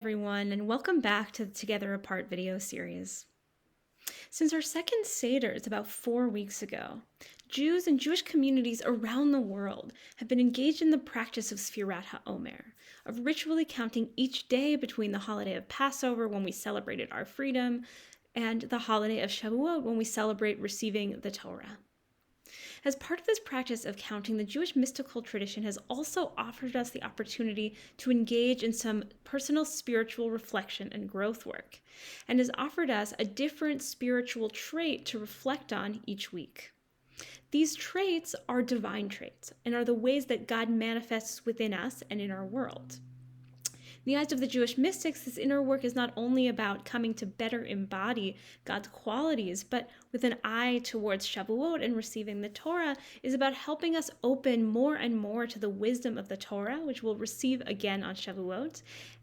Everyone, and welcome back to the Together Apart video series. Since our second Seder is about 4 weeks ago, Jews and Jewish communities around the world have been engaged in the practice of Sfirat HaOmer, of ritually counting each day between the holiday of Passover, when we celebrated our freedom, and the holiday of Shavuot, when we celebrate receiving the Torah. As part of this practice of counting, the Jewish mystical tradition has also offered us the opportunity to engage in some personal spiritual reflection and growth work, and has offered us a different spiritual trait to reflect on each week. These traits are divine traits and are the ways that God manifests within us and in our world. In the eyes of the Jewish mystics, this inner work is not only about coming to better embody God's qualities, but with an eye towards Shavuot and receiving the Torah, is about helping us open more and more to the wisdom of the Torah, which we'll receive again on Shavuot.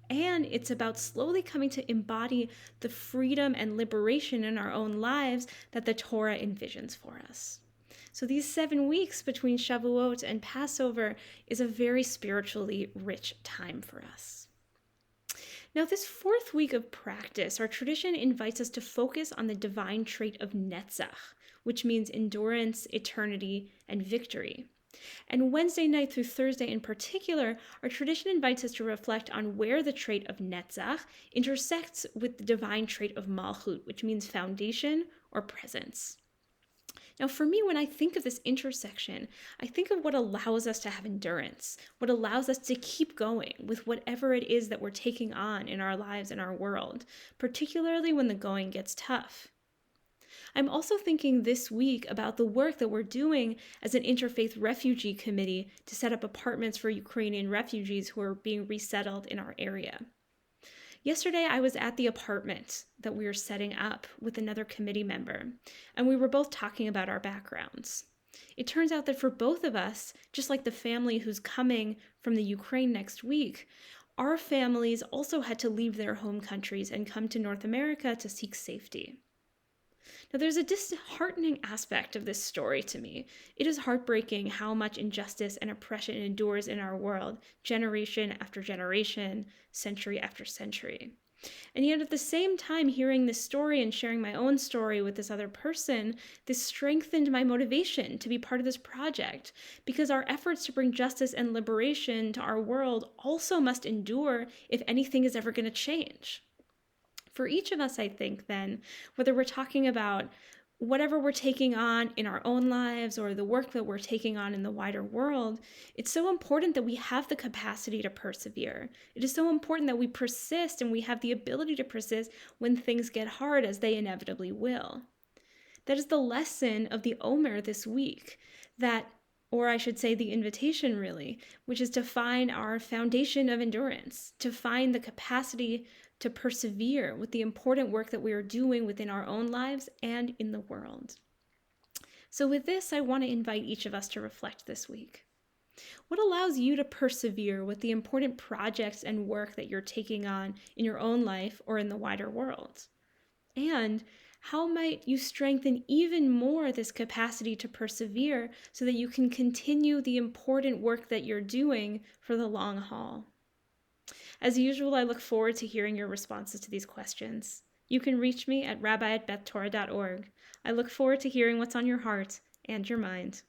And it's about slowly coming to embody the freedom and liberation in our own lives that the Torah envisions for us. So these 7 weeks between Shavuot and Passover is a very spiritually rich time for us. Now, this 4th week of practice, our tradition invites us to focus on the divine trait of Netzach, which means endurance, eternity, and victory. And Wednesday night through Thursday in particular, our tradition invites us to reflect on where the trait of Netzach intersects with the divine trait of Malchut, which means foundation or presence. Now, for me, when I think of this intersection, I think of what allows us to have endurance, what allows us to keep going with whatever it is that we're taking on in our lives and our world, particularly when the going gets tough. I'm also thinking this week about the work that we're doing as an interfaith refugee committee to set up apartments for Ukrainian refugees who are being resettled in our area. Yesterday, I was at the apartment that we were setting up with another committee member, and we were both talking about our backgrounds. It turns out that for both of us, just like the family who's coming from the Ukraine next week, our families also had to leave their home countries and come to North America to seek safety. Now, there's a disheartening aspect of this story to me. It is heartbreaking how much injustice and oppression endures in our world, generation after generation, century after century. And yet at the same time, hearing this story and sharing my own story with this other person, this strengthened my motivation to be part of this project, because our efforts to bring justice and liberation to our world also must endure if anything is ever going to change. For each of us, I think, then, whether we're talking about whatever we're taking on in our own lives or the work that we're taking on in the wider world, it's so important that we have the capacity to persevere. It is so important that we persist and we have the ability to persist when things get hard, as they inevitably will. That is the lesson of the Omer this week, or I should say the invitation really, which is to find our foundation of endurance, to find the capacity to persevere with the important work that we are doing within our own lives and in the world. So with this, I want to invite each of us to reflect this week. What allows you to persevere with the important projects and work that you're taking on in your own life or in the wider world? And how might you strengthen even more this capacity to persevere so that you can continue the important work that you're doing for the long haul? As usual, I look forward to hearing your responses to these questions. You can reach me at rabbi@bethtorah.org. I look forward to hearing what's on your heart and your mind.